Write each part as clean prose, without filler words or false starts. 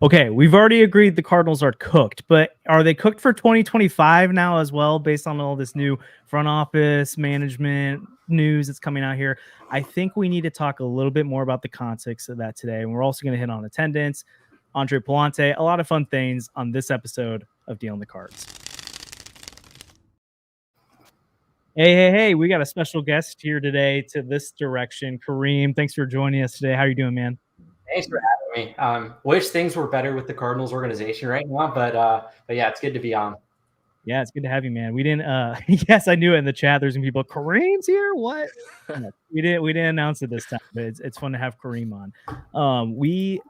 Okay, we've already agreed the Cardinals are cooked, but are they cooked for 2025 now as well, based on all this new front office management news that's coming out here? I think we need to talk a little bit more about the context of that today. And we're also going to hit on attendance, Andre Palante, a lot of fun things on this episode of Dealing the Cards. Hey, we got a special guest here today to this direction. Kareem, thanks for joining us today. How are you doing, man? Thanks for having me. Wish things were better with the Cardinals organization right now, but yeah, it's good to be on. Yeah, it's good to have you, man. We didn't yes, I knew it in the chat. There's some people, Kareem's here? What? No, we didn't announce it this time, but it's fun to have Kareem on. We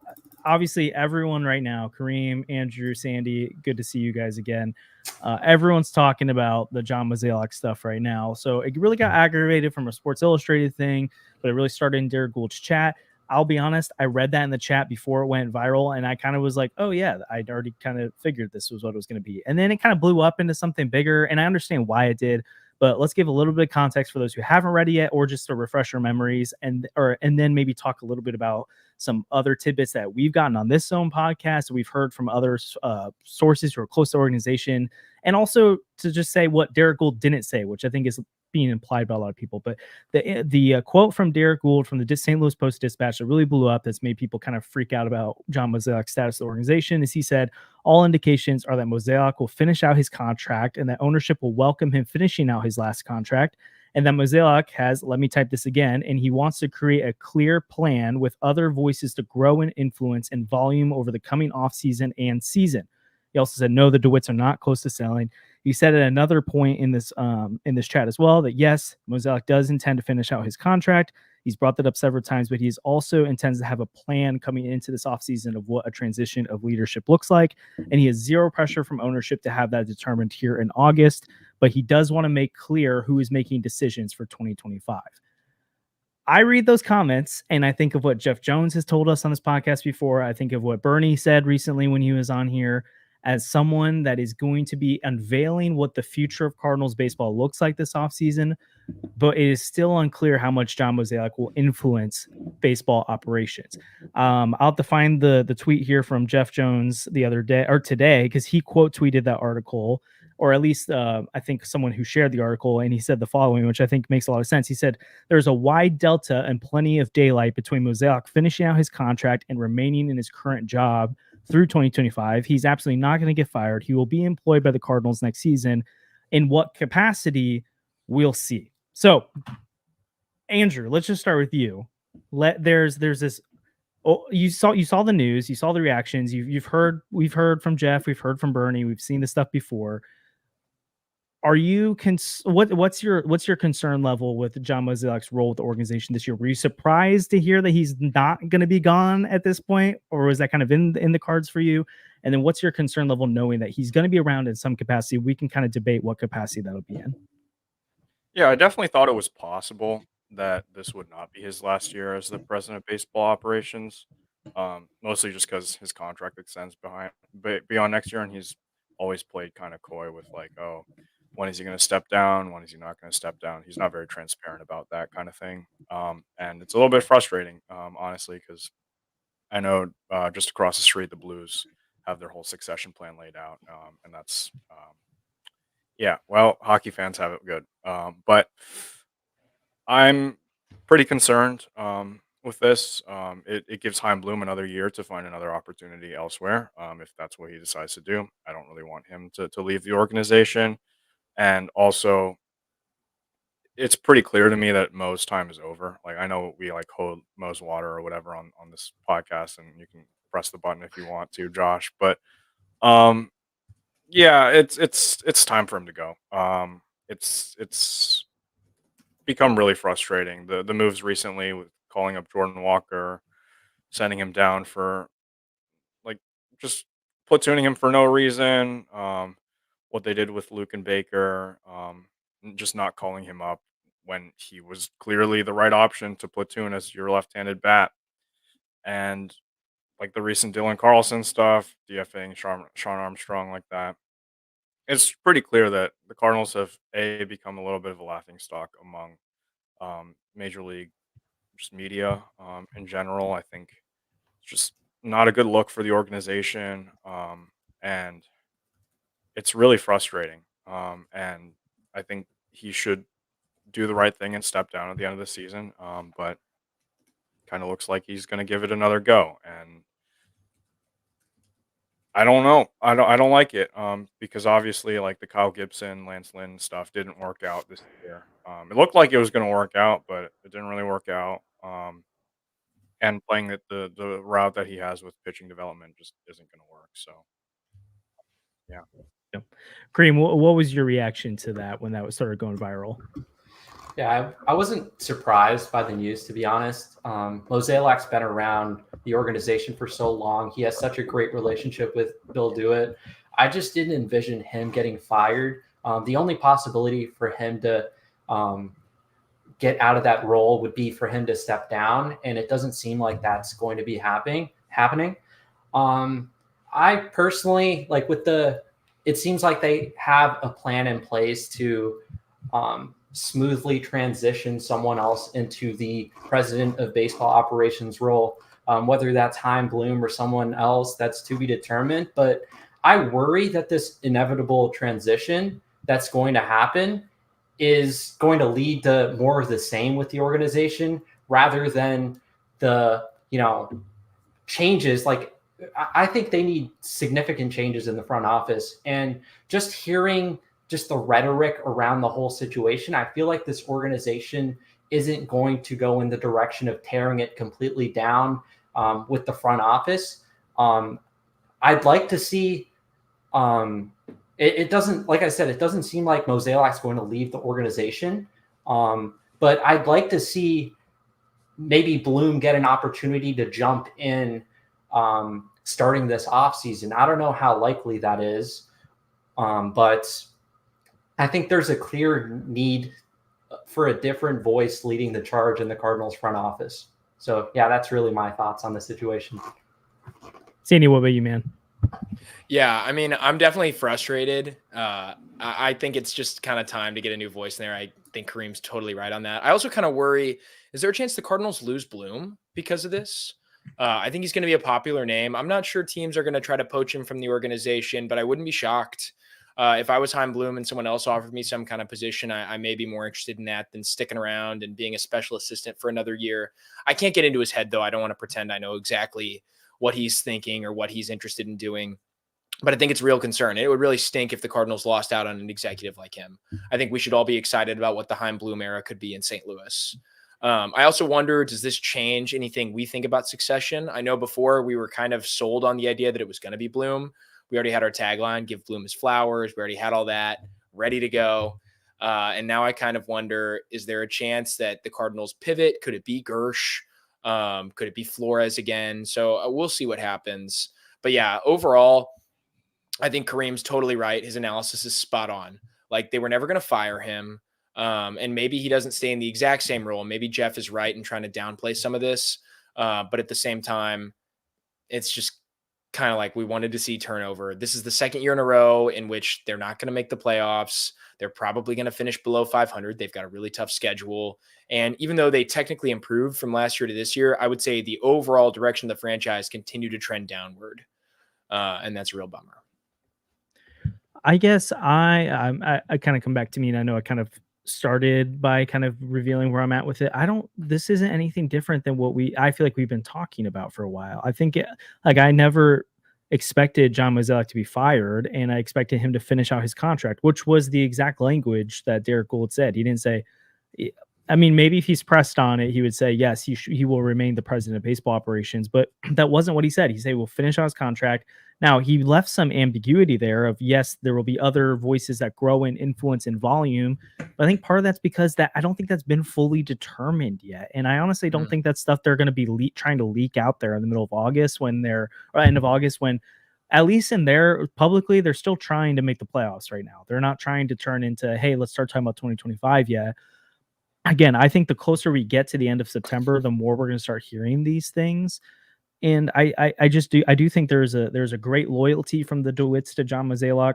obviously everyone right now, Kareem, Andrew, Sandy, good to see you guys again. Everyone's talking about the John Mozeliak stuff right now. So it really got aggravated from a Sports Illustrated thing, but it really started in Derek Gould's chat. I'll be honest, I read that in the chat before it went viral, and I kind of was like, oh, yeah, I'd already kind of figured this was what it was going to be. And then it kind of blew up into something bigger, and I understand why it did. But let's give a little bit of context for those who haven't read it yet, or just to refresh our memories, and then maybe talk a little bit about some other tidbits that we've gotten on this own podcast. We've heard from other sources who are close to the organization, and also to just say what Derek Gould didn't say, which I think is being implied by a lot of people. But the quote from Derek Gould from the St. Louis Post-Dispatch that really blew up, that's made people kind of freak out about John Mozeliak's status of the organization, is he said, all indications are that Mozeliak will finish out his contract and that ownership will welcome him finishing out his last contract. And that Mozeliak has, let me type this again, and he wants to create a clear plan with other voices to grow in influence and volume over the coming offseason and season. He also said, no, the DeWitts are not close to selling. He said at another point in this chat as well that yes, Mozeliak does intend to finish out his contract. He's brought that up several times, but he's also intends to have a plan coming into this offseason of what a transition of leadership looks like. And he has zero pressure from ownership to have that determined here in August, but he does want to make clear who is making decisions for 2025. I read those comments and I think of what Jeff Jones has told us on this podcast before. I think of what Bernie said recently when he was on here, as someone that is going to be unveiling what the future of Cardinals baseball looks like this offseason, but it is still unclear how much John Mozeliak will influence baseball operations. I'll have to find the tweet here from Jeff Jones the other day or today, because he quote tweeted that article, or at least I think someone who shared the article, and he said the following, which I think makes a lot of sense. He said, there's a wide delta and plenty of daylight between Mozeliak finishing out his contract and remaining in his current job through 2025. He's absolutely not going to get fired. He will be employed by the Cardinals next season. In what capacity, we'll see. So, Andrew, let's just start with you. There's this. Oh, you saw the news, you saw the reactions. We've heard from Jeff, we've heard from Bernie, we've seen this stuff before. Are you what's your concern level with John Mozeliak's role with the organization this year? Were you surprised to hear that he's not going to be gone at this point, or was that kind of in the cards for you? And then what's your concern level knowing that he's going to be around in some capacity? We can kind of debate what capacity that'll be in. Yeah, I definitely thought it was possible that this would not be his last year as the president of baseball operations. Mostly just because his contract extends beyond next year, and he's always played kind of coy with like, oh, when is he going to step down? When is he not going to step down? He's not very transparent about that kind of thing, and it's a little bit frustrating, honestly, because I know just across the street, the Blues have their whole succession plan laid out, and that's yeah. Well, hockey fans have it good, but I'm pretty concerned with this. It gives Chaim Bloom another year to find another opportunity elsewhere, if that's what he decides to do. I don't really want him to leave the organization. And also, it's pretty clear to me that Mo's time is over. Like, I know we like hold Mo's water or whatever on this podcast, and you can press the button if you want to, Josh. But um, yeah, it's time for him to go. It's become really frustrating. The moves recently with calling up Jordan Walker, sending him down for like just platooning him for no reason. What they did with Luke and Baker, just not calling him up when he was clearly the right option to platoon as your left-handed bat, and like the recent Dylan Carlson stuff, DFAing Shawn Armstrong like that. It's pretty clear that the Cardinals have become a little bit of a laughing stock among major league just media in general. I think it's just not a good look for the organization, and it's really frustrating. And I think he should do the right thing and step down at the end of the season. But kind of looks like he's going to give it another go, and I don't know. I don't like it. Because obviously, like the Kyle Gibson, Lance Lynn stuff didn't work out this year. It looked like it was going to work out, but it didn't really work out. And playing the route that he has with pitching development just isn't going to work. So, yeah. Kareem, what was your reaction to that when that was started going viral? Yeah, I wasn't surprised by the news, to be honest. Mozeliak's been around the organization for so long. He has such a great relationship with Bill Dewitt. I just didn't envision him getting fired. The only possibility for him to get out of that role would be for him to step down, and it doesn't seem like that's going to be happening. I personally, like it seems like they have a plan in place to smoothly transition someone else into the president of baseball operations role, whether that's Chaim Bloom or someone else, that's to be determined. But I worry that this inevitable transition that's going to happen is going to lead to more of the same with the organization rather than the, changes. Like, I think they need significant changes in the front office. And just hearing just the rhetoric around the whole situation, I feel like this organization isn't going to go in the direction of tearing it completely down with the front office. I'd like to see it doesn't, like I said, it doesn't seem like Mozeliak's going to leave the organization. But I'd like to see maybe Bloom get an opportunity to jump in starting this offseason. I don't know how likely that is, but I think there's a clear need for a different voice leading the charge in the Cardinals front office. So, yeah, that's really my thoughts on the situation. Sandy, what about you, man? Yeah, I mean, I'm definitely frustrated. I think it's just kind of time to get a new voice in there. I think Kareem's totally right on that. I also kind of worry, is there a chance the Cardinals lose Bloom because of this? I think he's going to be a popular name. I'm not sure teams are going to try to poach him from the organization, but I wouldn't be shocked. If I was Chaim Bloom and someone else offered me some kind of position, I may be more interested in that than sticking around and being a special assistant for another year. I can't get into his head, though. I don't want to pretend I know exactly what he's thinking or what he's interested in doing. But I think it's a real concern. It would really stink if the Cardinals lost out on an executive like him. I think we should all be excited about what the Chaim Bloom era could be in St. Louis. I also wonder, does this change anything we think about succession? I know before we were kind of sold on the idea that it was going to be Bloom. We already had our tagline, give Bloom his flowers. We already had all that ready to go. And now I kind of wonder, is there a chance that the Cardinals pivot? Could it be Gersh? Could it be Flores again? So we'll see what happens. But yeah, overall, I think Kareem's totally right. His analysis is spot on. Like, they were never going to fire him. And maybe he doesn't stay in the exact same role. Maybe Jeff is right in trying to downplay some of this. But at the same time, it's just kind of like we wanted to see turnover. This is the second year in a row in which they're not going to make the playoffs. They're probably going to finish below 500. They've got a really tough schedule. And even though they technically improved from last year to this year, I would say the overall direction of the franchise continued to trend downward. And that's a real bummer. I guess I kind of come back to me, and I know I kind of started by kind of revealing where I'm at with it. This isn't anything different than what I feel like we've been talking about for a while. I think I never expected John Mozeliak to be fired, and I expected him to finish out his contract, which was the exact language that Derek Gould said. He didn't say, I mean, maybe if he's pressed on it, he would say, yes, he will remain the president of baseball operations, but that wasn't what he said. He said, we'll finish out his contract. Now, he left some ambiguity there of, yes, there will be other voices that grow in influence and volume. But I think part of that's because I don't think that's been fully determined yet. And I honestly don't think that's stuff they're going to be trying to leak out there in the middle of August or end of August, when at least in there publicly, they're still trying to make the playoffs right now. They're not trying to turn into, hey, let's start talking about 2025 yet. Again, I think the closer we get to the end of September, the more we're going to start hearing these things. And I do think there's a great loyalty from the DeWitts to John Mozeliak.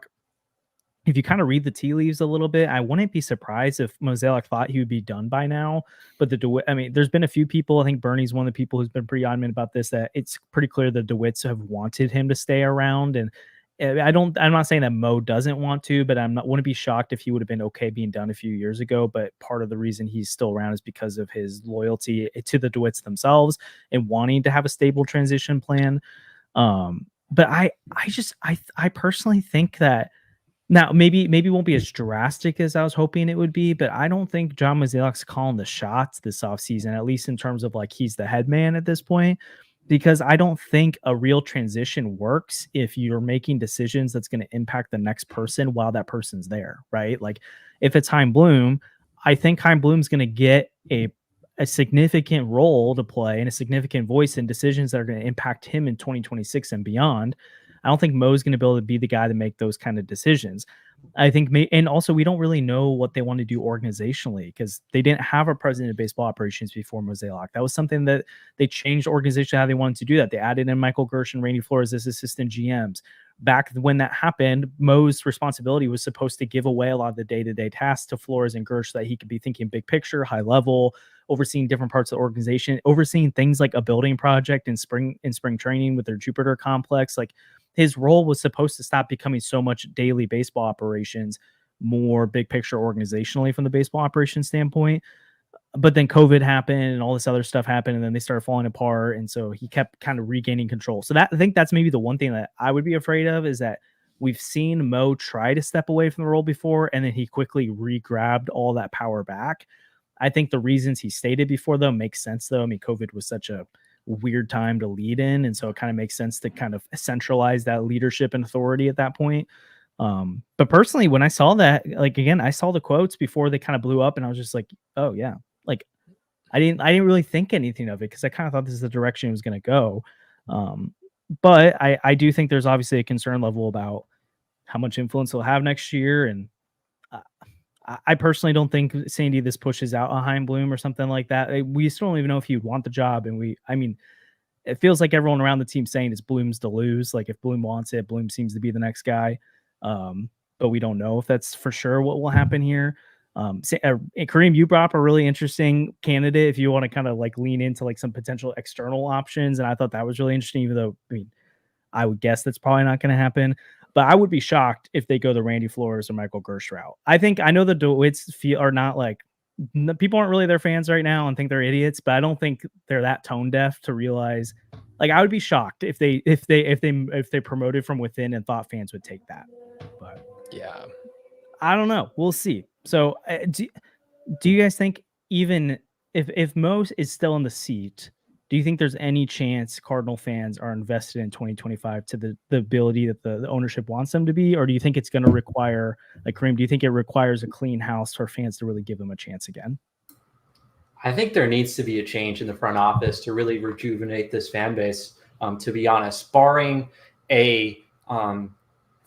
if you kind of read the tea leaves a little bit, I wouldn't be surprised if Mozeliak thought he would be done by now. But I mean, there's been a few people. I think Bernie's one of the people who's been pretty adamant about this. That it's pretty clear the DeWitts have wanted him to stay around, and I'm not saying that Mo doesn't want to, but wouldn't be shocked if he would have been okay being done a few years ago. But part of the reason he's still around is because of his loyalty to the DeWitts themselves and wanting to have a stable transition plan. But I personally think that. Now, maybe it won't be as drastic as I was hoping it would be, but I don't think John Mozeliak's calling the shots this offseason, at least in terms of like he's the head man at this point, because I don't think a real transition works if you're making decisions that's going to impact the next person while that person's there, right? Like if it's Chaim Bloom, I think Chaim Bloom's going to get a significant role to play and a significant voice in decisions that are going to impact him in 2026 and beyond. I don't think Mo's going to be able to be the guy to make those kind of decisions. I think, and also we don't really know what they want to do organizationally because they didn't have a president of baseball operations before Mozeliak. That was something that they changed organization how they wanted to do that. They added in Michael Gersh and Randy Flores as assistant GMs. Back when that happened, Mo's responsibility was supposed to give away a lot of the day-to-day tasks to Flores and Gersh so that he could be thinking big picture, high level, overseeing different parts of the organization, overseeing things like a building project in spring training with their Jupiter complex. Like his role was supposed to stop becoming so much daily baseball operations, more big picture organizationally from the baseball operations standpoint. But then COVID happened and all this other stuff happened, and then they started falling apart. And so he kept kind of regaining control. So I think that's maybe the one thing that I would be afraid of is that we've seen Mo try to step away from the role before, and then he quickly re-grabbed all that power back. I think the reasons he stated before, though, makes sense, though. I mean, COVID was such a weird time to lead in, and so it kind of makes sense to kind of centralize that leadership and authority at that point. But personally, when I saw that, like, again, I saw the quotes before they kind of blew up, and I was just like, oh yeah, like I didn't really think anything of it because I kind of thought this is the direction it was going to go. But I do think there's obviously a concern level about how much influence he'll have next year, and I personally don't think, Sandy, this pushes out a Chaim Bloom or something like that. We still don't even know if he would want the job. And I mean, it feels like everyone around the team saying it's Bloom's to lose. Like if Bloom wants it, Bloom seems to be the next guy. But we don't know if that's for sure what will happen here. Kareem, you brought up a really interesting candidate if you want to kind of like lean into like some potential external options. And I thought that was really interesting, even though, I mean, I would guess that's probably not going to happen. But I would be shocked if they go the Randy Flores or Michael Gersh route. I know the DeWitts are not like, people aren't really their fans right now and think they're idiots, but I don't think they're that tone deaf to realize, like, I would be shocked if they promoted from within and thought fans would take that. But yeah, I don't know. We'll see. So do you guys think even if Mo is still in the seat, do you think there's any chance Cardinal fans are invested in 2025 to the ability that the ownership wants them to be? Or do you think it's going to require, like Kareem, do you think it requires a clean house for fans to really give them a chance again? I think there needs to be a change in the front office to really rejuvenate this fan base, to be honest, barring a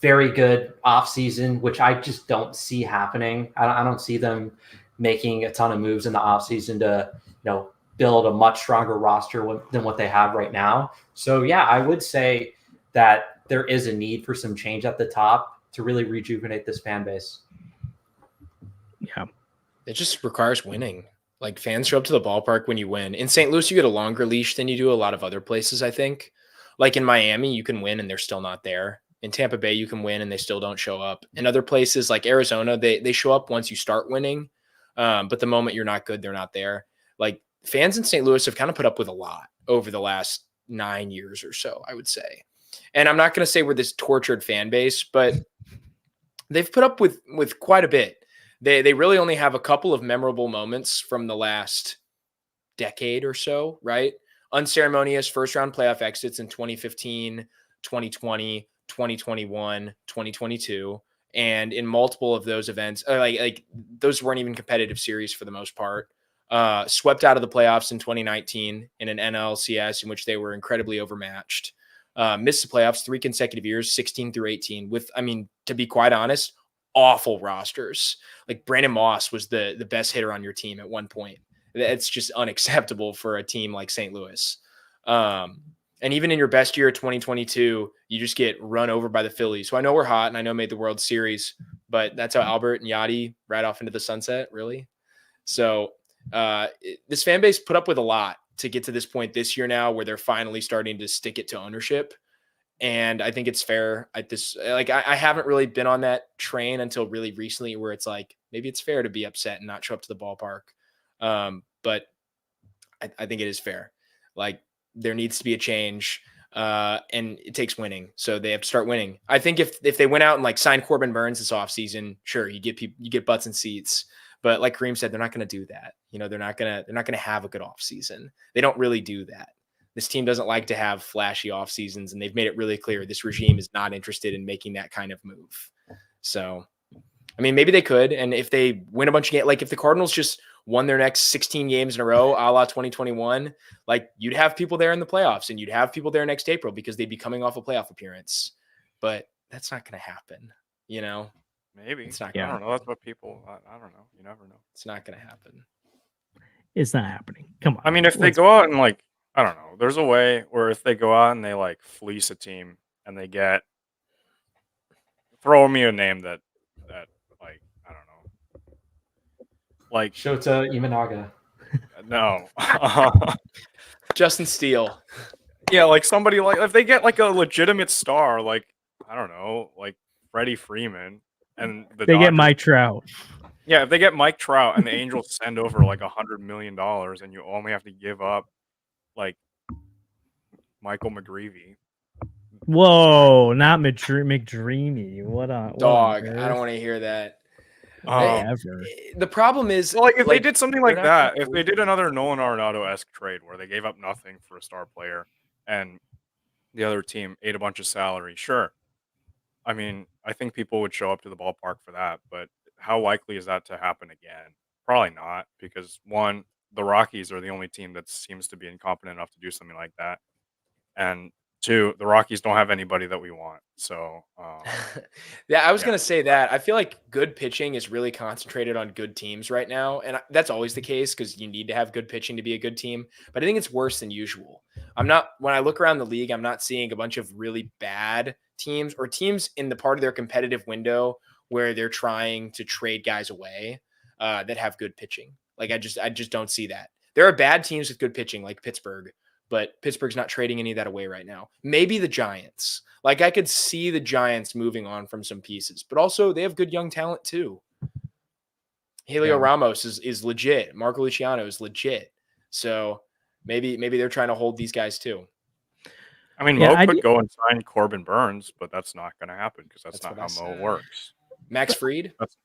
very good offseason, which I just don't see happening. I don't see them making a ton of moves in the offseason to, build a much stronger roster than what they have right now. So yeah, I would say that there is a need for some change at the top to really rejuvenate this fan base. Yeah. It just requires winning. Like fans show up to the ballpark when you win. In St. Louis, you get a longer leash than you do a lot of other places, I think. Like in Miami, you can win and they're still not there. In Tampa Bay, you can win and they still don't show up. In other places like Arizona, they show up once you start winning. But the moment you're not good, they're not there. Like fans in St. Louis have kind of put up with a lot over the last 9 years or so, I would say. And I'm not going to say we're this tortured fan base, but they've put up with quite a bit. They really only have a couple of memorable moments from the last decade or so, right? Unceremonious first-round playoff exits in 2015, 2020, 2021, 2022. And in multiple of those events, like those weren't even competitive series for the most part. Swept out of the playoffs in 2019 in an NLCS in which they were incredibly overmatched. Missed the playoffs 3 consecutive years, 16 through 18 with, I mean, to be quite honest, awful rosters. Like Brandon Moss was the best hitter on your team at one point. It's just unacceptable for a team like St. Louis. And even in your best year, 2022, you just get run over by the Phillies. So I know we're hot and I know made the World Series, but that's how Albert and Yachty ride off into the sunset, really. So this fan base put up with a lot to get to this point this year now, where they're finally starting to stick it to ownership. And I think it's fair at this, like, I haven't really been on that train until really recently, where it's like, maybe it's fair to be upset and not show up to the ballpark. But I think it is fair. Like, there needs to be a change, and it takes winning. So they have to start winning. I think if they went out and like signed Corbin Burns this offseason, sure, you get butts and seats. But like Kareem said, they're not going to do that. They're not going to have a good offseason. They don't really do that. This team doesn't like to have flashy off seasons, and they've made it really clear this regime is not interested in making that kind of move. So, I mean, maybe they could. And if they win a bunch of games, like if the Cardinals just won their next 16 games in a row, a la 2021, like you'd have people there in the playoffs, and you'd have people there next April because they'd be coming off a playoff appearance. But that's not going to happen, Maybe. It's not I don't know. That's what people, I don't know. You never know. It's not going to happen. It's not happening. Come on. I mean, if they go out and like, I don't know, there's a way where if they go out and they like fleece a team and they throw me a name that like, I don't know. Like Shota Imanaga. No. Justin Steele. Yeah, like somebody like if they get like a legitimate star, like I don't know, like Freddie Freeman, and they get Mike Trout. Yeah, if they get Mike Trout and the Angels send over like $100 million, and you only have to give up like Michael McGreevy. Whoa, not McDreamy. What a dog! I don't want to hear that. The problem is, well, like if they did something like that, if they did another Nolan Arenado-esque trade where they gave up nothing for a star player and the other team ate a bunch of salary, sure. I mean, I think people would show up to the ballpark for that, but how likely is that to happen again? Probably not, because one, the Rockies are the only team that seems to be incompetent enough to do something like that, and two, the Rockies don't have anybody that we want. So, yeah, I was going to say that. I feel like good pitching is really concentrated on good teams right now. And that's always the case because you need to have good pitching to be a good team. But I think it's worse than usual. When I look around the league, I'm not seeing a bunch of really bad teams or teams in the part of their competitive window where they're trying to trade guys away that have good pitching. Like, I just don't see that. There are bad teams with good pitching like Pittsburgh, but Pittsburgh's not trading any of that away right now. Maybe the Giants. Like, I could see the Giants moving on from some pieces, but also they have good young talent too. Helio Ramos is legit. Marco Luciano is legit. So maybe they're trying to hold these guys too. I mean, Mo could go and sign Corbin Burns, but that's not going to happen because that's not how Mo works. Max Fried? That's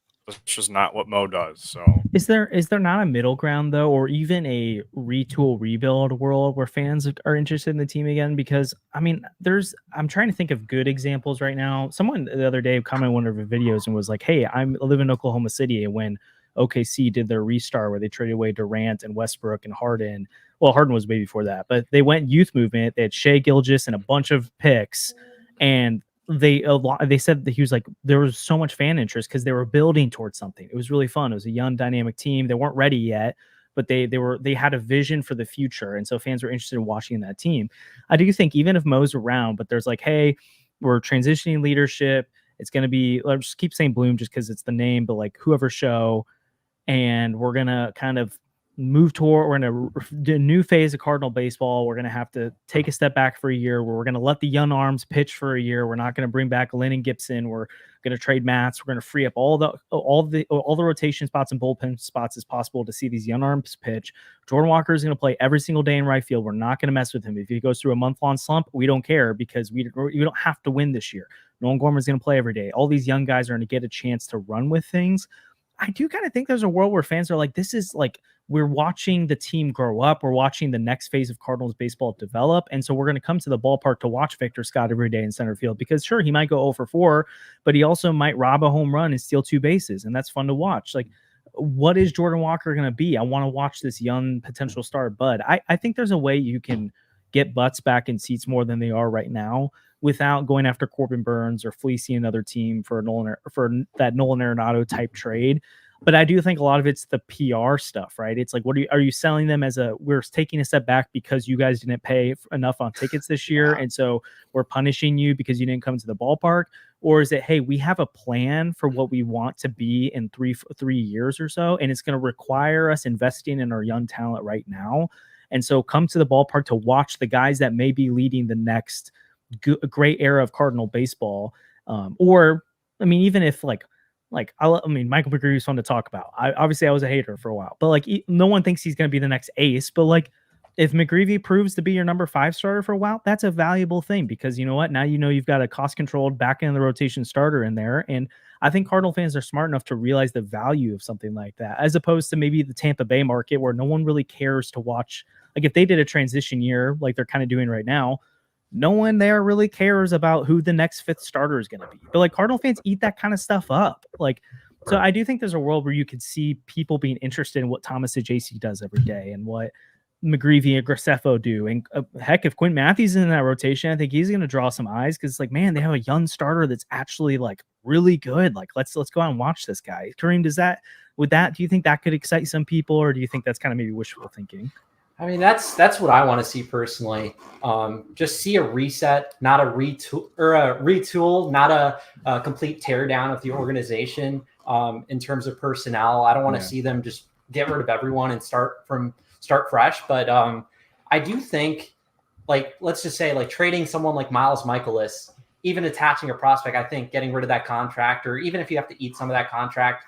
just not what Mo does. So is there not a middle ground though, or even a retool rebuild world where fans are interested in the team again? Because I mean, I'm trying to think of good examples right now. Someone the other day commented on one of the videos and was like, "Hey, I live in Oklahoma City, and when OKC did their restart where they traded away Durant and Westbrook and Harden. Well, Harden was way before that, but they went youth movement. They had Shea Gilgeous and a bunch of picks, and they said that he was like, there was so much fan interest because they were building towards something. It was really fun. It was a young, dynamic team. They weren't ready yet, but they had a vision for the future, and so fans were interested in watching that team. I do think even if Mo's around, but there's like, hey, we're transitioning leadership. It's going to be, let's just keep saying Bloom just because it's the name, but like whoever show, and we're going to kind of move toward, we're going to do a new phase of Cardinal baseball. We're going to have to take a step back for a year where we're going to let the young arms pitch for a year. We're not going to bring back Lynn and Gibson. We're going to trade Mats. We're going to free up all the rotation spots and bullpen spots as possible to see these young arms pitch. Jordan Walker is going to play every single day in right field. We're not going to mess with him. If he goes through a month-long slump, we don't care because we don't have to win this year. Nolan Gorman is going to play every day. All these young guys are going to get a chance to run with things. I do kind of think there's a world where fans are like, this is like, we're watching the team grow up. We're watching the next phase of Cardinals baseball develop. And so we're going to come to the ballpark to watch Victor Scott every day in center field because sure, he might go 0 for 4, but he also might rob a home run and steal 2 bases. And that's fun to watch. Like, what is Jordan Walker going to be? I want to watch this young potential star bud. I think there's a way you can get butts back in seats more than they are right now without going after Corbin Burns or fleecing another team for that Nolan Arenado type trade. But I do think a lot of it's the PR stuff, right? It's like, are you selling them as we're taking a step back because you guys didn't pay enough on tickets this year, and so we're punishing you because you didn't come to the ballpark? Or is it, hey, we have a plan for what we want to be in 3 years or so, and it's going to require us investing in our young talent right now. And so come to the ballpark to watch the guys that may be leading the next great era of Cardinal baseball. Or, I mean, even if I mean, Michael McGreevy is fun to talk about. Obviously I was a hater for a while, but like no one thinks he's going to be the next ace. But like if McGreevy proves to be your number 5 starter for a while, that's a valuable thing, because you know what? Now you've got a cost-controlled back end of the rotation starter in there. And I think Cardinal fans are smart enough to realize the value of something like that, as opposed to maybe the Tampa Bay market where no one really cares to watch. Like if they did a transition year like they're kind of doing right now, no one there really cares about who the next 5th starter is going to be. But like Cardinal fans eat that kind of stuff up. Like, so I do think there's a world where you could see people being interested in what Thomas Ajayci does every day and what McGreevy and Graceffo do. And heck, if Quinn Matthews is in that rotation, I think he's going to draw some eyes, because it's like, man, they have a young starter that's actually like really good. Like, let's go out and watch this guy. Kareem, do you think that could excite some people, or do you think that's kind of maybe wishful thinking? I mean, that's what I want to see personally. Just see a reset, not a retool, not a complete teardown of the organization in terms of personnel. I don't want to see them just get rid of everyone and start fresh. But I do think, like, let's just say like trading someone like Miles Mikolas, even attaching a prospect, I think getting rid of that contract, or even if you have to eat some of that contract,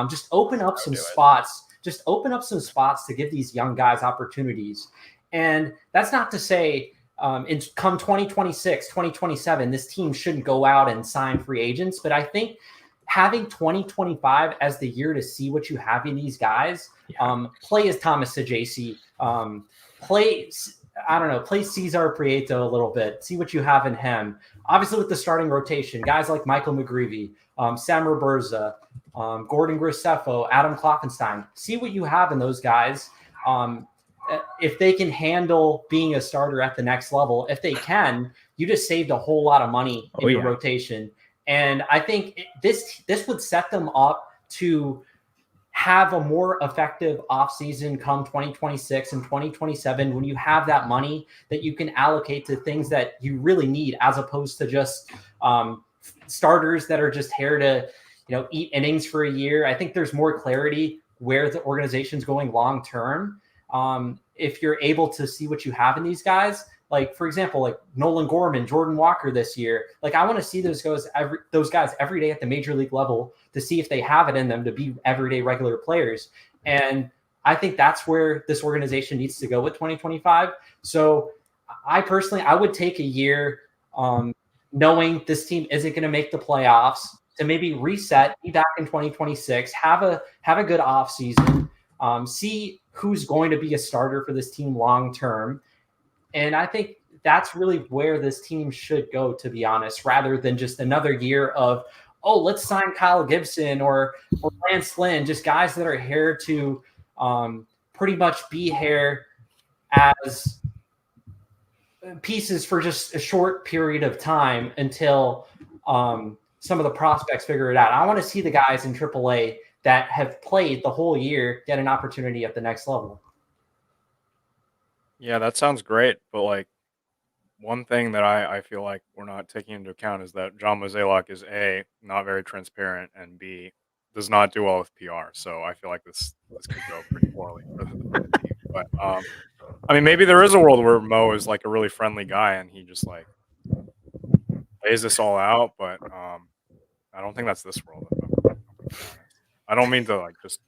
just open up some spots. Just open up some spots to give these young guys opportunities. And that's not to say come 2026, 2027, this team shouldn't go out and sign free agents. But I think having 2025 as the year to see what you have in these guys, play as Thomas Ajayci, play Cesar Prieto a little bit, see what you have in him. Obviously with the starting rotation, guys like Michael McGreevy, Sam Roberza, Gordon Graceffo, Adam Klopfenstein, see what you have in those guys. If they can handle being a starter at the next level, if they can, you just saved a whole lot of money in your rotation. And I think this would set them up to have a more effective offseason come 2026 and 2027, when you have that money that you can allocate to things that you really need, as opposed to just starters that are just here to, eat innings for a year. I think there's more clarity where the organization's going long term. If you're able to see what you have in these guys, like for example, like Nolan, Gorman, Jordan Walker this year, like I want to see those guys every day at the major league level to see if they have it in them to be everyday regular players. And I think that's where this organization needs to go with 2025. So I would take a year knowing this team isn't going to make the playoffs, to maybe reset, be back in 2026, have a good offseason, see who's going to be a starter for this team long term. And I think that's really where this team should go, to be honest, rather than just another year of, let's sign Kyle Gibson or Lance Lynn, just guys that are here to pretty much be here as pieces for just a short period of time until some of the prospects figure it out. I want to see the guys in AAA that have played the whole year get an opportunity at the next level. Yeah, that sounds great. But like, one thing that I feel like we're not taking into account is that John Mozeliak is A, not very transparent, and B, does not do well with PR. So I feel like this could go pretty poorly for the team. But I mean, maybe there is a world where Mo is like a really friendly guy and he just like lays this all out. But I don't think that's this world. I don't mean to like just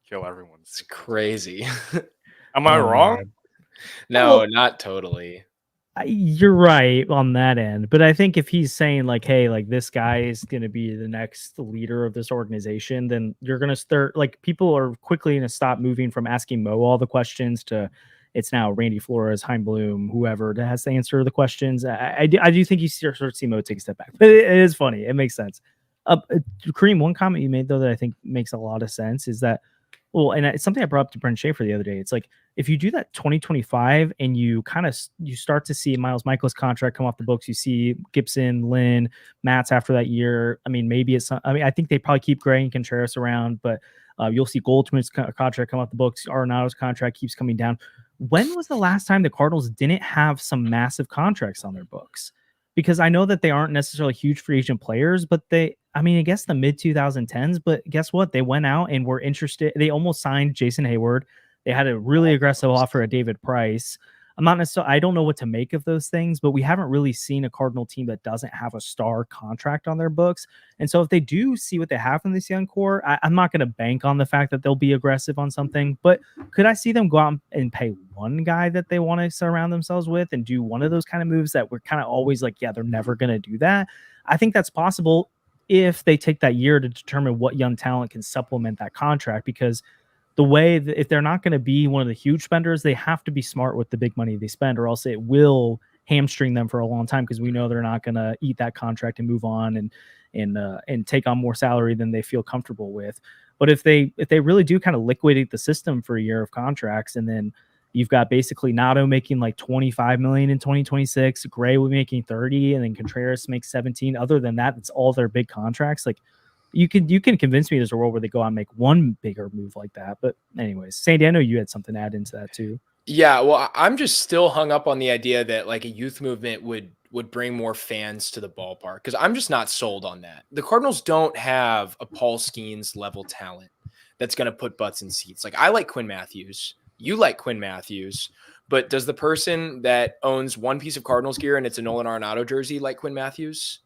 kill everyone. It's crazy. Am I wrong? No, not totally. You're right on that end, but I think if he's saying like, hey, like this guy is going to be the next leader of this organization, then you're going to start, like, people are quickly going to stop moving from asking Mo all the questions to it's now Randy Flores, Heim Bloom, whoever that has to answer the questions. I do think you start to see Mo take a step back, but it is funny. It makes sense. Kareem, one comment you made though that I think makes a lot of sense is that, well, and it's something I brought up to Brent Schaefer the other day. It's like, if you do that 2025 and you start to see Miles Mikolas' contract come off the books, you see Gibson, Lynn, Matz after that year. I mean, maybe I think they probably keep Gray and Contreras around, but You'll see Goldschmidt's contract come off the books. Arenado's contract keeps coming down. When was the last time the Cardinals didn't have some massive contracts on their books? Because I know that they aren't necessarily huge free agent players, but I guess the mid 2010s, but guess what? They went out and were interested. They almost signed Jason Hayward. They had a really aggressive offer at David Price. I don't know what to make of those things, but we haven't really seen a Cardinal team that doesn't have a star contract on their books. And so if they do see what they have in this young core, I'm not going to bank on the fact that they'll be aggressive on something, but could I see them go out and pay one guy that they want to surround themselves with and do one of those kind of moves that we're kind of always like, yeah, they're never going to do that. I think that's possible if they take that year to determine what young talent can supplement that contract, because the way that if they're not going to be one of the huge spenders, they have to be smart with the big money they spend, or else it will hamstring them for a long time, because we know they're not going to eat that contract and move on and take on more salary than they feel comfortable with. But if they really do kind of liquidate the system for a year of contracts, and then you've got basically Nato making like $25 million in 2026, Gray will be making 30, and then Contreras makes 17. Other than that, it's all their big contracts. Like, you can convince me there's a world where they go out and make one bigger move like that. But anyways, Sandy, I know you had something to add into that too. Yeah, well, I'm just still hung up on the idea that like a youth movement would bring more fans to the ballpark, because I'm just not sold on that. The Cardinals don't have a Paul Skeens level talent that's going to put butts in seats. Like, I like Quinn Matthews. You like Quinn Matthews. But does the person that owns one piece of Cardinals gear and it's a Nolan Arenado jersey like Quinn Matthews?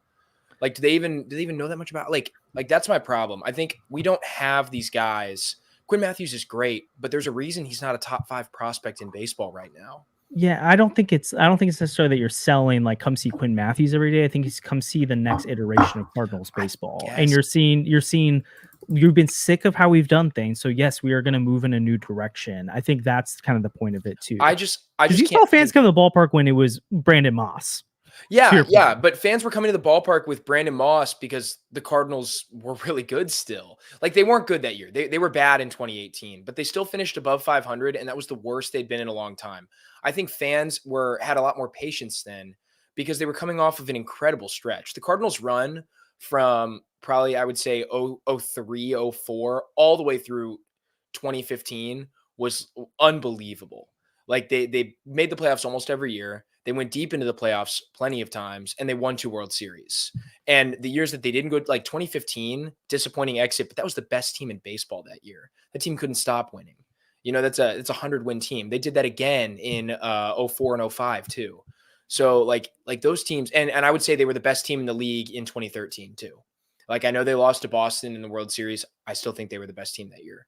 Like, do they even know that much about like that's my problem. I think we don't have these guys. Quinn Matthews is great, but there's a reason he's not a top 5 prospect in baseball right now. Yeah, I don't think it's necessarily that you're selling like come see Quinn Matthews every day. I think it's come see the next iteration of Cardinals baseball. And you've been sick of how we've done things. So yes, we are going to move in a new direction. I think that's kind of the point of it too. I just you saw fans come to the ballpark when it was Brandon Moss. Yeah, but fans were coming to the ballpark with Brandon Moss because the Cardinals were really good still. Like, they weren't good that year. They were bad in 2018, but they still finished above 500, and that was the worst they'd been in a long time. I think fans had a lot more patience then because they were coming off of an incredible stretch. The Cardinals run from probably, I would say, 03, 04, all the way through 2015 was unbelievable. Like, they made the playoffs almost every year. They went deep into the playoffs plenty of times, and they won 2 World Series. And the years that they didn't go, like 2015, disappointing exit, but that was the best team in baseball that year. That team couldn't stop winning. You know, it's a 100-win team. They did that again in 04 and 05 too. So like those teams, and I would say they were the best team in the league in 2013 too. Like, I know they lost to Boston in the World Series. I still think they were the best team that year.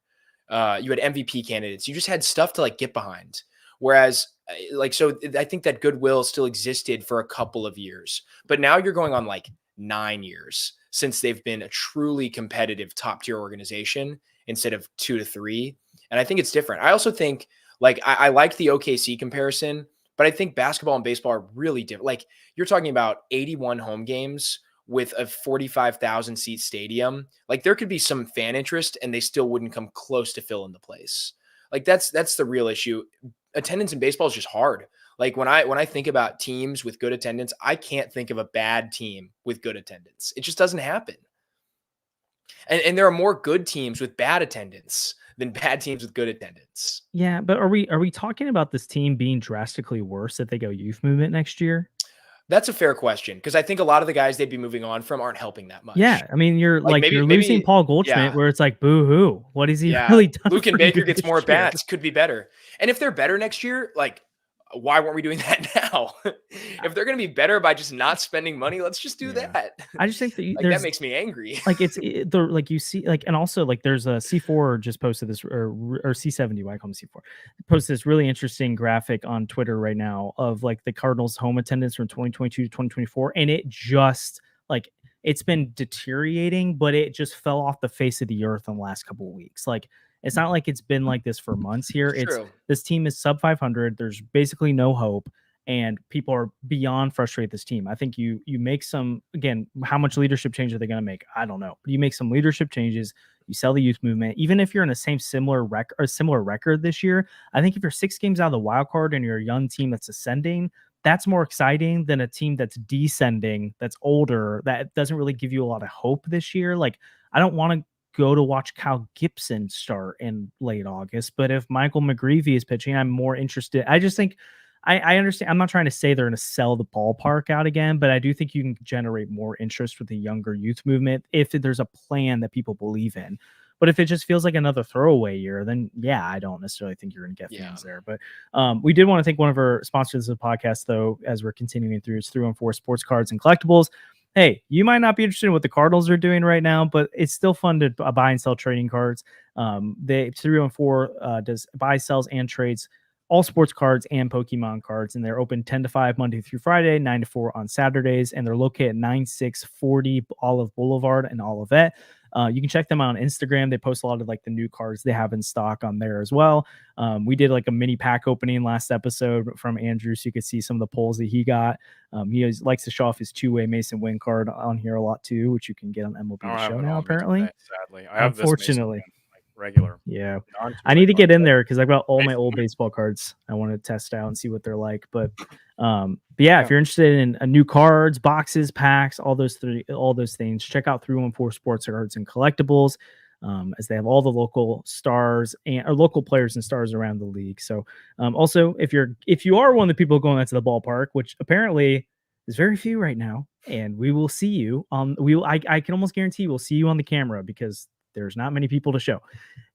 You had MVP candidates. You just had stuff to like get behind. Whereas, so I think that goodwill still existed for a couple of years, but now you're going on like 9 years since they've been a truly competitive top tier organization instead of 2 to 3. And I think it's different. I also think like, I like the OKC comparison, but I think basketball and baseball are really different. Like, you're talking about 81 home games with a 45,000 seat stadium. Like, there could be some fan interest and they still wouldn't come close to filling the place. Like, that's the real issue. Attendance in baseball is just hard. Like, when I think about teams with good attendance, I can't think of a bad team with good attendance. It just doesn't happen. And there are more good teams with bad attendance than bad teams with good attendance. Yeah, but are we talking about this team being drastically worse if they go youth movement next year? That's a fair question, because I think a lot of the guys they'd be moving on from aren't helping that much. Yeah, I mean, you're you're losing Paul Goldschmidt, where it's like, boo-hoo. What has he really done? Luke and Baker gets more bats, could be better. And if they're better next year, like, why weren't we doing that now? If they're going to be better by just not spending money, let's just do that. I just think that that makes me angry. Like, like you see, like, and also like there's a C4 just posted this, or C70, why I call them C4, posted this really interesting graphic on Twitter right now of like the Cardinals home attendance from 2022 to 2024. And it just like, it's been deteriorating, but it just fell off the face of the earth in the last couple of weeks. Like, it's not like it's been like this for months here. This team is sub 500. There's basically no hope, and people are beyond frustrated with this team. I think you make some, again, how much leadership change are they going to make? I don't know. But you make some leadership changes. You sell the youth movement. Even if you're in the similar record this year, I think if you're 6 games out of the wild card and you're a young team that's ascending, that's more exciting than a team that's descending, that's older, that doesn't really give you a lot of hope this year. Like, I don't want to go to watch Kyle Gibson start in late August. But if Michael McGreevy is pitching, I'm more interested. I just think I understand. I'm not trying to say they're going to sell the ballpark out again, but I do think you can generate more interest with the younger youth movement if there's a plan that people believe in. But if it just feels like another throwaway year, then yeah, I don't necessarily think you're going to get fans there. But we did want to thank one of our sponsors of the podcast, though, as we're continuing through, is 314 Sports Cards and Collectibles. Hey, you might not be interested in what the Cardinals are doing right now, but it's still fun to buy and sell trading cards. They 314 does buy, sells, and trades all sports cards and Pokemon cards, and they're open 10 to 5 Monday through Friday, 9 to 4 on Saturdays, and they're located at 9640 Olive Boulevard in Olivet. You can check them out on Instagram. They post a lot of like the new cards they have in stock on there as well. We did like a mini pack opening last episode from Andrew, so you could see some of the pulls that he got. He always likes to show off his two-way Mason Win card on here a lot too, which you can get on MLB The Show now, apparently. Sadly, I have unfortunately. This Mason Win, like regular. Yeah, I need to get in there because I've got all my old baseball cards. I want to test out and see what they're like. But yeah, if you're interested in new cards, boxes, packs, all those things, check out 314 Sports Cards and Collectibles, as they have all the local stars or local players and stars around the league. So also, if you are one of the people going out to the ballpark, which apparently is very few right now, and we will see you on I can almost guarantee we'll see you on the camera because there's not many people to show.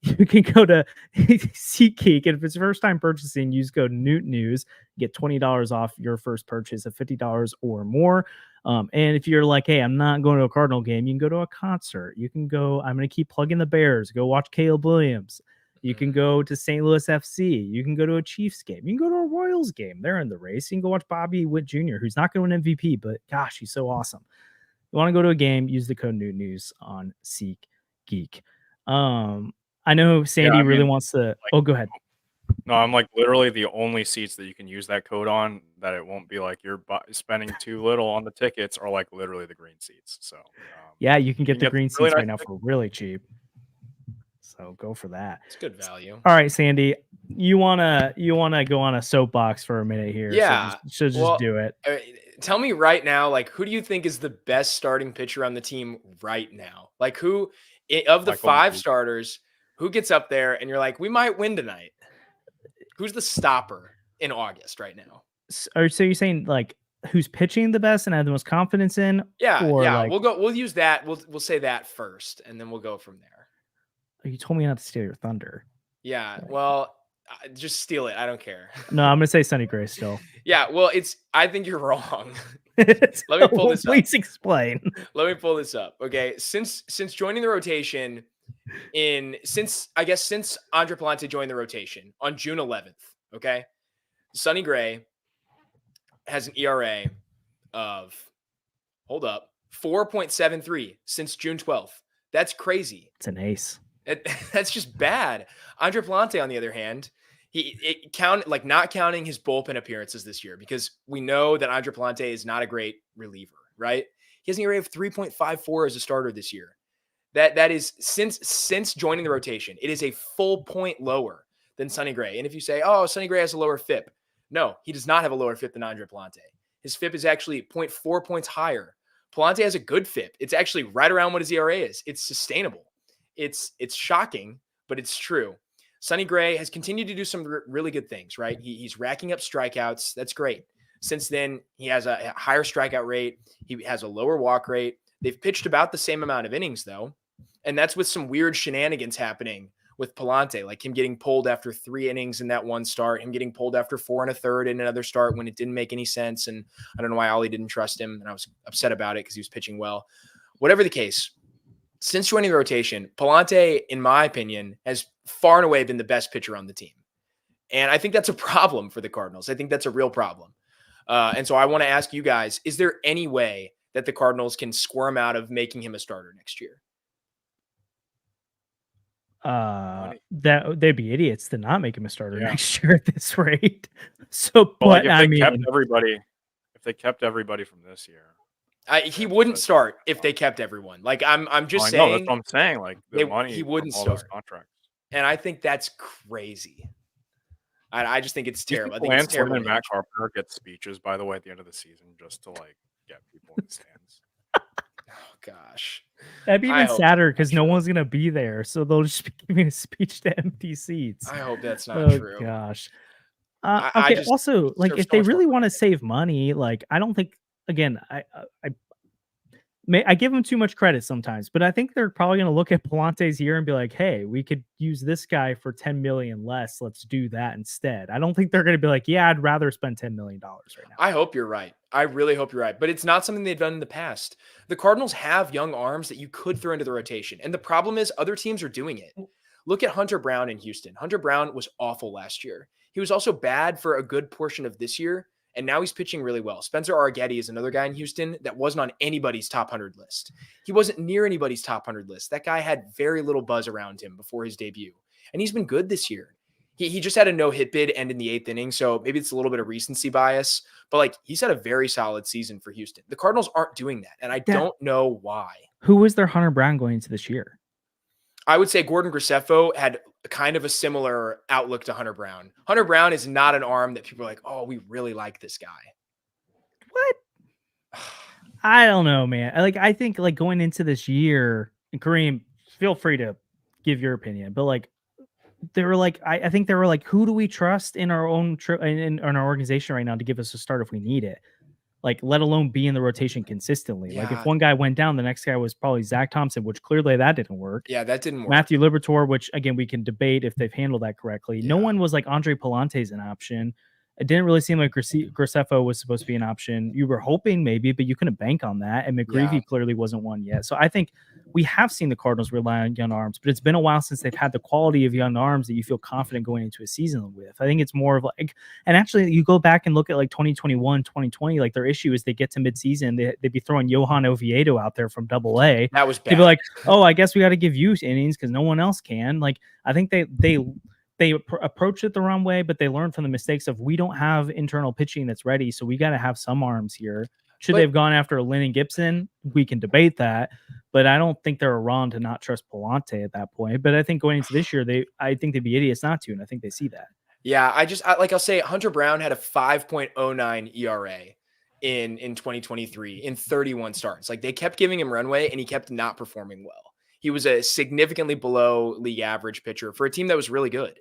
You can go to SeatGeek, and if it's your first time purchasing, use code Newt News, get $20 off your first purchase of $50 or more. And if you're like, hey, I'm not going to a Cardinal game, you can go to a concert. You can go, I'm going to keep plugging the Bears, go watch Caleb Williams. You can go to St. Louis FC. You can go to a Chiefs game. You can go to a Royals game. They're in the race. You can go watch Bobby Witt Jr., who's not going to win MVP, but gosh, he's so awesome. You want to go to a game, use the code Newt News on SeatGeek. I know Sandy really wants to. Go ahead. No, I'm like literally the only seats that you can use that code on that it won't be like you're spending too little on the tickets, are like literally the green seats. So yeah, you can get the green really seats nice right now for really cheap. So go for that. It's good value. All right, Sandy, you wanna go on a soapbox for a minute here? Yeah, so just do it. Tell me right now, like, who do you think is the best starting pitcher on the team right now? Like, who of the five starters, who gets up there and you're like, we might win tonight? Who's the stopper in August right now? So you're saying like who's pitching the best and I have the most confidence in? Yeah, yeah. Like, we'll use that. We'll say that first, and then we'll go from there. You told me not to steal your thunder. Yeah, well, just steal it. I don't care. No, I'm gonna say Sonny Gray still. Yeah, well, I think you're wrong. Let me pull this up. Please explain. Let me pull this up. Okay, since joining the rotation, since Andre Pallante joined the rotation on June 11th, okay, Sonny Gray has an ERA of 4.73 since June 12th. That's crazy. It's an ace. That's just bad. Andre Pallante, on the other hand, not counting his bullpen appearances this year, because we know that Andre Pallante is not a great reliever, right? He has an ERA of 3.54 as a starter this year. That is since joining the rotation, it is a full point lower than Sonny Gray. And if you say, oh, Sonny Gray has a lower FIP, no, he does not have a lower FIP than Andre Pallante. His FIP is actually 0.4 points higher. Pallante has a good FIP. It's actually right around what his ERA is. It's sustainable. It's shocking, but it's true. Sonny Gray has continued to do some really good things, right? He's racking up strikeouts. That's great. Since then, he has a higher strikeout rate. He has a lower walk rate. They've pitched about the same amount of innings, though. And that's with some weird shenanigans happening with Pallante, like him getting pulled after 3 innings in that one start, him getting pulled after 4 1/3 in another start when it didn't make any sense. And I don't know why Ollie didn't trust him, and I was upset about it because he was pitching well. Whatever the case, since joining the rotation, Pallante, in my opinion, has far and away been the best pitcher on the team. And I think that's a problem for the Cardinals. I think that's a real problem. And so I want to ask you guys, is there any way that the Cardinals can squirm out of making him a starter next year? That they'd be idiots to not make him a starter next year at this rate. So, but I mean, if they kept everybody from this year, he wouldn't start if they kept everyone. Like I'm just saying. That's what I'm saying. Like the money, he wouldn't all start those contracts, and I think that's crazy. I just think it's terrible. I think Lance it's terrible. And Matt Carpenter get speeches, by the way, at the end of the season, just to like get people in the stands. Oh gosh. That'd be I even hope sadder that's because not no true. one's gonna be there, so they'll just be giving a speech to empty seats. I hope that's not Oh true. gosh. I Okay. just Also, he like, deserves if so they much more really want to credit. save money, like, I don't think. Again, I give them too much credit sometimes, but I think they're probably going to look at Palante's year and be like, "Hey, we could use this guy for 10 million less. Let's do that instead." I don't think they're going to be like, "Yeah, I'd rather spend $10 million right now." I hope you're right. I really hope you're right. But it's not something they've done in the past. The Cardinals have young arms that you could throw into the rotation. And the problem is other teams are doing it. Look at Hunter Brown in Houston. Hunter Brown was awful last year. He was also bad for a good portion of this year. And now he's pitching really well. Spencer Arrighetti is another guy in Houston that wasn't on anybody's top 100 list. He wasn't near anybody's top 100 list. That guy had very little buzz around him before his debut. And he's been good this year. He just had a no-hit bid end in the 8th inning, so maybe it's a little bit of recency bias, but like he's had a very solid season for Houston. The Cardinals aren't doing that, and I don't know why. Who was their Hunter Brown going into this year? I would say Gordon Graceffo had kind of a similar outlook to Hunter Brown. Hunter Brown is not an arm that people are like, oh, we really like this guy. What? I don't know, man. I think like going into this year, and Kareem, feel free to give your opinion, but like they were like, I think they were like, who do we trust in our own in our organization right now to give us a start if we need it? Like, let alone be in the rotation consistently. Like, if one guy went down, the next guy was probably Zach Thompson, which clearly that didn't work. Yeah, that didn't work. Matthew Liberatore, which again we can debate if they've handled that correctly. Yeah. No one was like Andre Palante's an option. It didn't really seem like Graceffo was supposed to be an option. You were hoping maybe, but you couldn't bank on that. And McGreevy clearly wasn't one yet. So I think we have seen the Cardinals rely on young arms, but it's been a while since they've had the quality of young arms that you feel confident going into a season with. I think it's more of like, and actually you go back and look at like 2021, 2020, like their issue is they get to midseason, they'd be throwing Johan Oviedo out there from AA. That was bad. They'd be like, oh, I guess we got to give you innings because no one else can. Like, I think they approached it the wrong way, but they learned from the mistakes of we don't have internal pitching that's ready, so we got to have some arms here. Should they have gone after Lynn and Gibson? We can debate that, but I don't think they're wrong to not trust Palante at that point. But I think going into this year, I think they'd be idiots not to, and I think they see that. Yeah, I'll say Hunter Brown had a 5.09 ERA in 2023 in 31 starts. Like they kept giving him runway, and he kept not performing well. He was a significantly below league average pitcher for a team that was really good.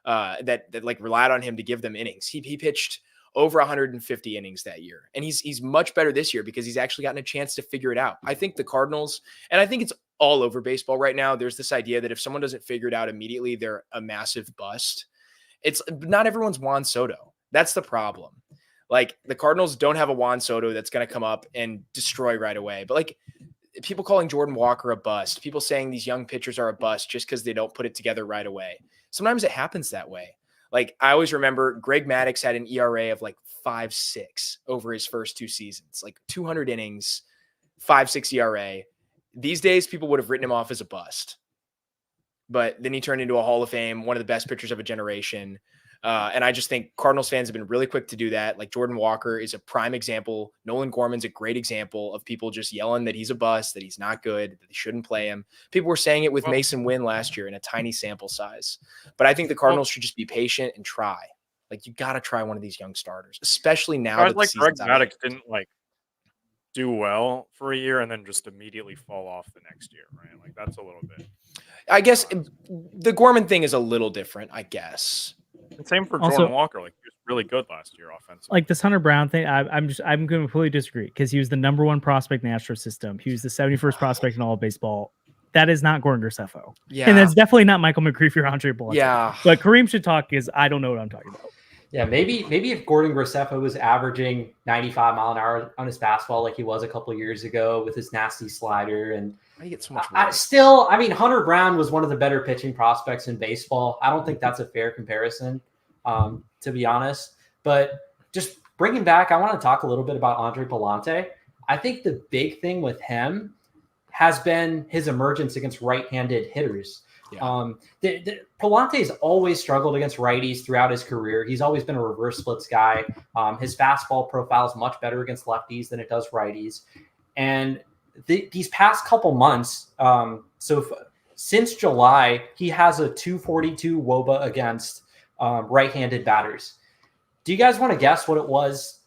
That like relied on him to give them innings. He pitched over 150 innings that year, and he's much better this year because he's actually gotten a chance to figure it out. I think the Cardinals, and I think it's all over baseball right now, there's this idea that if someone doesn't figure it out immediately, they're a massive bust. It's not everyone's Juan Soto. That's the problem. Like the Cardinals don't have a Juan Soto that's going to come up and destroy right away. But like people calling Jordan Walker a bust, people saying these young pitchers are a bust just because they don't put it together right away. Sometimes it happens that way. Like I always remember Greg Maddux had an ERA of like 5.6 over his first 2 seasons, like 200 innings, 5.6 ERA. These days, people would have written him off as a bust. But then he turned into a Hall of Fame, one of the best pitchers of a generation. And I just think Cardinals fans have been really quick to do that. Like Jordan Walker is a prime example. Nolan Gorman's a great example of people just yelling that he's a bust, that he's not good, that they shouldn't play him. People were saying it with Mason Wynn last year in a tiny sample size. But I think the Cardinals should just be patient and try. Like you got to try one of these young starters, especially now. Guys like Greg Maddux didn't like do well for a year and then just immediately fall off the next year, right? Like that's a little bit. I guess the Gorman thing is a little different, I guess. And same for Jordan Walker. Like he was really good last year offensively. Like this Hunter Brown thing, I'm going to completely disagree because he was the number 1 prospect in the Astros system. He was the 71st prospect in all of baseball. That is not Gordon Graceffo. Yeah. And that's definitely not Michael McGreevy or Andre Palante. Yeah. But Kareem should talk because I don't know what I'm talking about. Yeah, maybe if Gordon Graceffo was averaging 95 mile an hour on his fastball like he was a couple of years ago with his nasty slider, and I get so much I mean, Hunter Brown was one of the better pitching prospects in baseball. I don't think that's a fair comparison, to be honest. But just bringing back, I want to talk a little bit about Andre Palante. I think the big thing with him has been his emergence against right-handed hitters. Yeah. Palante's always struggled against righties throughout his career. He's always been a reverse splits guy. His fastball profile is much better against lefties than it does righties. And these past couple months, since July, he has a 242 WOBA against right-handed batters. Do you guys want to guess what it was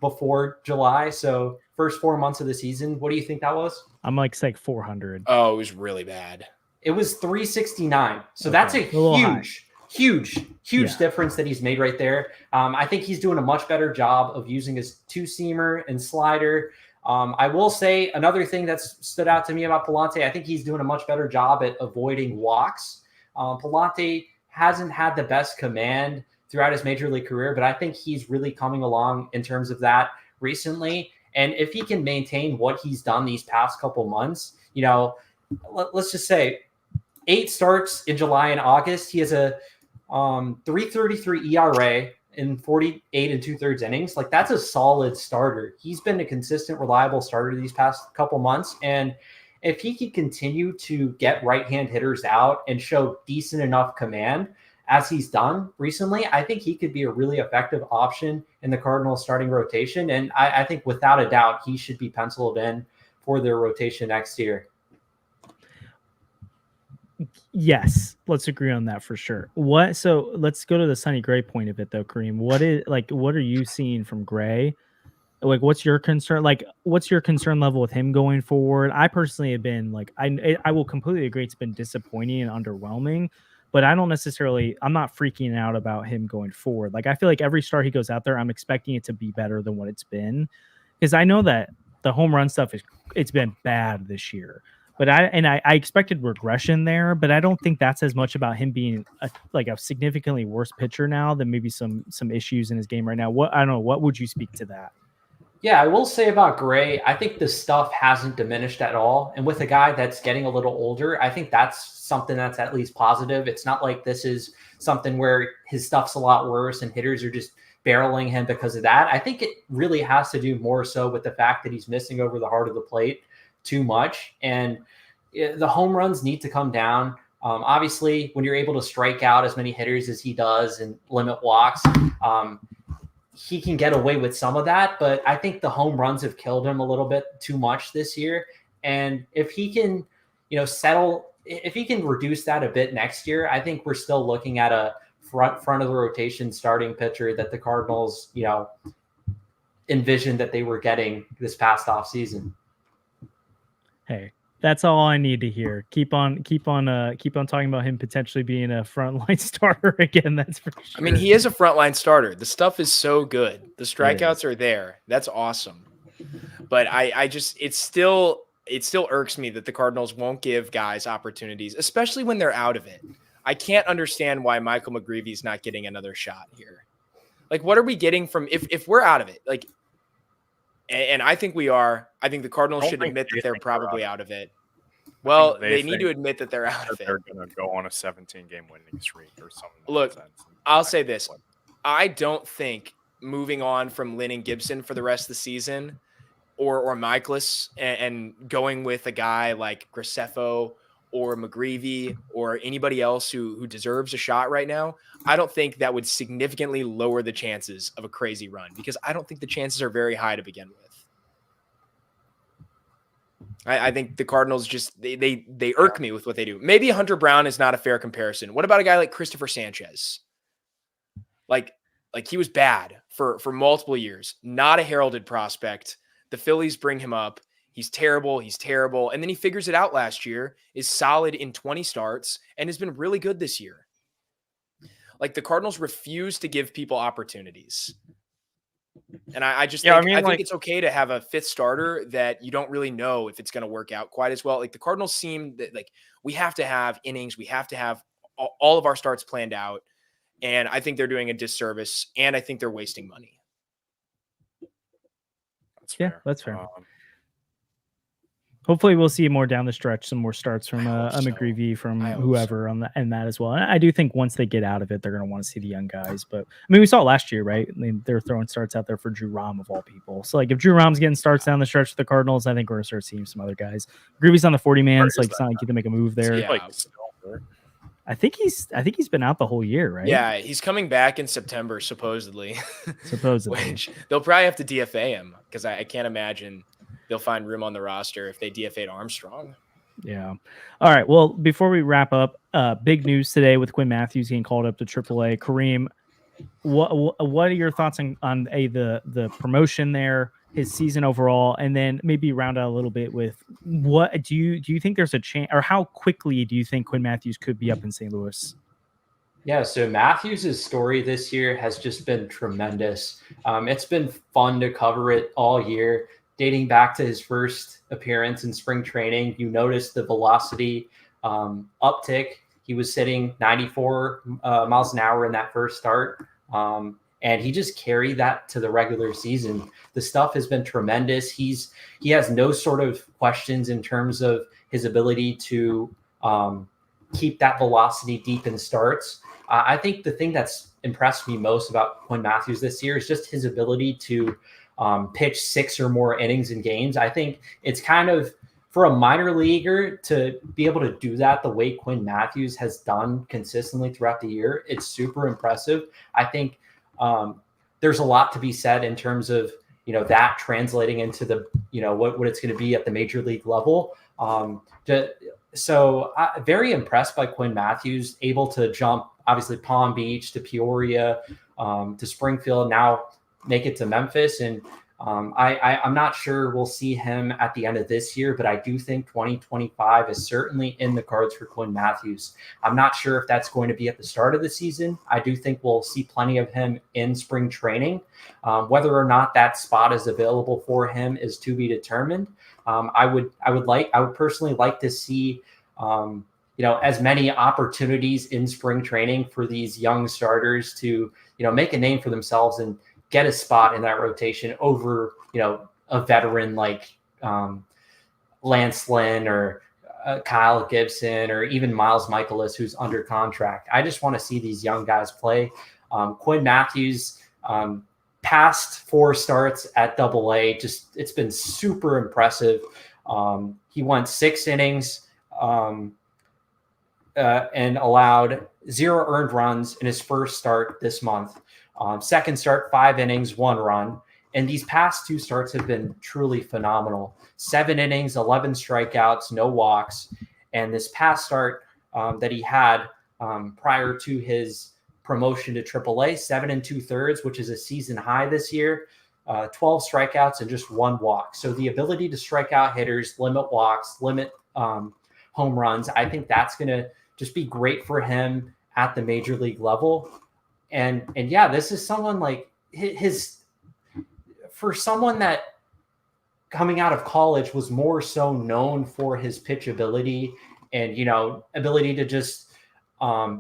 before July. So first 4 months of the season, what do you think that was? I'm like, say 400. Oh, it was really bad. It was 369. So Okay. that's a little high. huge Yeah. difference that he's made right there. I think he's doing a much better job of using his two-seamer and slider. I will say another thing that's stood out to me about Palante, I think he's doing a much better job at avoiding walks. Palante hasn't had the best command throughout his major league career, but I think he's really coming along in terms of that recently. And if he can maintain what he's done these past couple months, you know, let's just say 8 starts in July and August. He has a 3.33 ERA in 48 and 2/3 innings. Like, that's a solid starter. He's been a consistent, reliable starter these past couple months. And if he can continue to get right-hand hitters out and show decent enough command as he's done recently, I think he could be a really effective option in the Cardinals starting rotation. And I think without a doubt, he should be penciled in for their rotation next year. Yes, let's agree on that for sure. So let's go to the Sonny Gray point of it though, Kareem. What are you seeing from Gray? Like, what's your concern? Like, what's your concern level with him going forward? I personally have been like, I will completely agree. It's been disappointing and underwhelming, but I'm not freaking out about him going forward. Like, I feel like every start he goes out there, I'm expecting it to be better than what it's been, because I know that the home run stuff it's been bad this year. But I expected regression there, but I don't think that's as much about him being a significantly worse pitcher now than maybe some issues in his game right now. I don't know. What would you speak to that? Yeah, I will say about Gray, I think the stuff hasn't diminished at all. And with a guy that's getting a little older, I think that's something that's at least positive. It's not like this is something where his stuff's a lot worse and hitters are just barreling him because of that. I think it really has to do more so with the fact that he's missing over the heart of the plate too much. And the home runs need to come down. Obviously, when you're able to strike out as many hitters as he does and limit walks, he can get away with some of that, but I think the home runs have killed him a little bit too much this year. And if he can, if he can reduce that a bit next year, I think we're still looking at a front of the rotation starting pitcher that the Cardinals, envisioned that they were getting this past offseason. Hey, that's all I need to hear. Keep on talking about him potentially being a frontline starter again. That's for sure. I mean, he is a frontline starter. The stuff is so good. The strikeouts are there. That's awesome. But it still irks me that the Cardinals won't give guys opportunities, especially when they're out of it. I can't understand why Michael McGreevy's not getting another shot here. Like, what are we getting from if we're out of it? Like, and I think we are. I think the Cardinals should admit that they're probably out of it. Well, they need to admit that they're out of it. They're going to go on a 17-game winning streak or something. Look, I'll say this. I don't think moving on from Lynn and Gibson for the rest of the season or Michaelis and going with a guy like Graceffo or McGreevy or anybody else who deserves a shot right now, I don't think that would significantly lower the chances of a crazy run, because I don't think the chances are very high to begin with. I think the Cardinals just they irk me with what they do. Maybe Hunter Brown is not a fair comparison. What about a guy like Christopher Sanchez? Like he was bad for multiple years, not a heralded prospect. The Phillies bring him up. He's terrible. And then he figures it out last year, is solid in 20 starts, and has been really good this year. Like, the Cardinals refuse to give people opportunities. And I think it's okay to have a fifth starter that you don't really know if it's going to work out quite as well. Like, the Cardinals seem that, like, we have to have innings. We have to have all of our starts planned out. And I think they're doing a disservice, and I think they're wasting money. That's fair. Yeah, that's fair. Hopefully we'll see more down the stretch, some more starts from McGreevy, from whoever on that as well. And I do think once they get out of it, they're going to want to see the young guys. But I mean, we saw it last year, right? I mean, they're throwing starts out there for Drew Rom of all people. So, like, if Drew Rom's getting starts down the stretch for the Cardinals, I think we're going to start seeing some other guys. McGreevy's on the 40-man, so it's not like you can make a move there. Yeah. I think he's been out the whole year, right? Yeah, he's coming back in September, supposedly. Which they'll probably have to DFA him, because I can't imagine they'll find room on the roster if they DFA'd Armstrong. Yeah. All right. Well, before we wrap up, big news today with Quinn Matthews getting called up to AAA. Kareem, What are your thoughts on the promotion there, his season overall, and then maybe round out a little bit with what do you think there's a chance, or how quickly do you think Quinn Matthews could be up in St. Louis? Yeah, so Matthews' story this year has just been tremendous. It's been fun to cover it all year, dating back to his first appearance in spring training. You notice the velocity uptick. He was sitting 94 miles an hour in that first start. And he just carried that to the regular season. The stuff has been tremendous. He has no sort of questions in terms of his ability to keep that velocity deep in starts. I think the thing that's impressed me most about Quinn Matthews this year is just his ability to pitch 6 or more innings in games. I think it's kind of, for a minor leaguer to be able to do that the way Quinn Matthews has done consistently throughout the year, it's super impressive. I think there's a lot to be said in terms of, that translating into the, what it's going to be at the major league level. So very impressed by Quinn Matthews, able to jump, obviously, Palm Beach to Peoria, to Springfield, now make it to Memphis. And I'm not sure we'll see him at the end of this year, but I do think 2025 is certainly in the cards for Quinn Matthews. I'm not sure if that's going to be at the start of the season. I do think we'll see plenty of him in spring training. Whether or not that spot is available for him is to be determined. I would personally like to see, as many opportunities in spring training for these young starters to, make a name for themselves and get a spot in that rotation over, a veteran like Lance Lynn or Kyle Gibson or even Miles Michaelis, who's under contract. I just want to see these young guys play. Quinn Matthews, past 4 starts at AA, it's been super impressive. He went 6 innings and allowed 0 earned runs in his first start this month. Second start, 5 innings, 1 run. And these past 2 starts have been truly phenomenal. 7 innings, 11 strikeouts, no walks. And this past start that he had prior to his promotion to AAA, 7 2/3, which is a season high this year, 12 strikeouts and just 1 walk. So the ability to strike out hitters, limit walks, limit home runs, I think that's going to just be great for him at the major league level. And yeah, this is someone like for someone that coming out of college was more so known for his pitch ability and, ability to just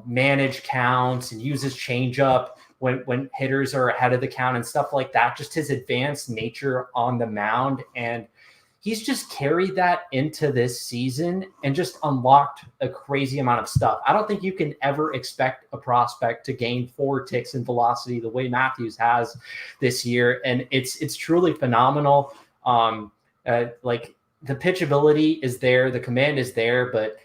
manage counts and use his changeup when hitters are ahead of the count and stuff like that, just his advanced nature on the mound. And he's just carried that into this season and just unlocked a crazy amount of stuff. I don't think you can ever expect a prospect to gain 4 ticks in velocity the way Matthews has this year. And it's truly phenomenal. Like the pitch ability is there, the command is there, but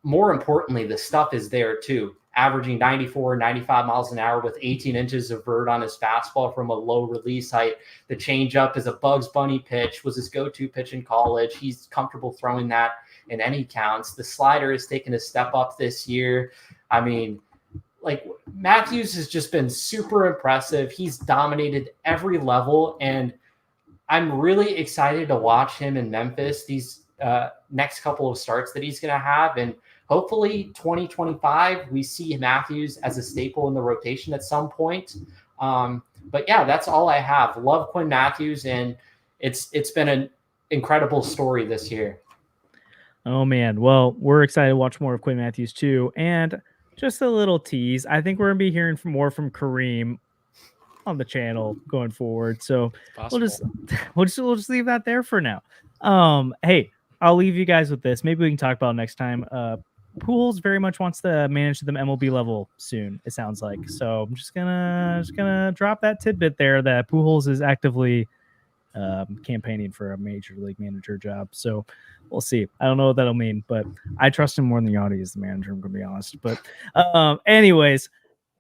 more importantly, the stuff is there too. Averaging 94, 95 miles an hour with 18 inches of vert on his fastball from a low release height. The changeup is a Bugs Bunny pitch, was his go-to pitch in college. He's comfortable throwing that in any counts. The slider has taken a step up this year. I mean, like Matthews has just been super impressive. He's dominated every level, and I'm really excited to watch him in Memphis these next couple of starts that he's going to have. And hopefully 2025, we see Matthews as a staple in the rotation at some point. But yeah, that's all I have. Love Quinn Matthews, and it's been an incredible story this year. Oh, man. Well, we're excited to watch more of Quinn Matthews too. And just a little tease, I think we're going to be hearing more from Kareem on the channel going forward. So we'll just leave that there for now. Hey, I'll leave you guys with this. Maybe we can talk about it next time. Pools very much wants to manage the MLB level soon, it sounds like. So I'm just gonna drop that tidbit there that Pujols is actively campaigning for a major league manager job. So we'll see. I don't know what that'll mean, but I trust him more than Yachty as the manager, I'm gonna be honest. But anyways,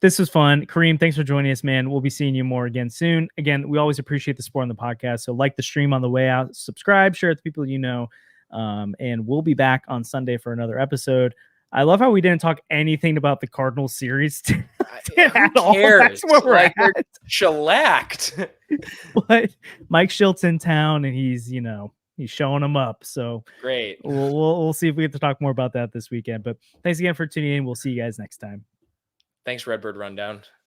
this was fun. Kareem, thanks for joining us, man. We'll be seeing you more again soon. Again, we always appreciate the support on the podcast. So like the stream on the way out, subscribe, share it with people you know. And we'll be back on Sunday for another episode. I love how we didn't talk anything about the Cardinals series. at all. cares? That's where we're Like, they're at. shellacked. But Mike Schilt's in town, and he's showing them up. So Great. we'll see if we get to talk more about that this weekend. But thanks again for tuning in. We'll see you guys next time. Thanks, Redbird Rundown.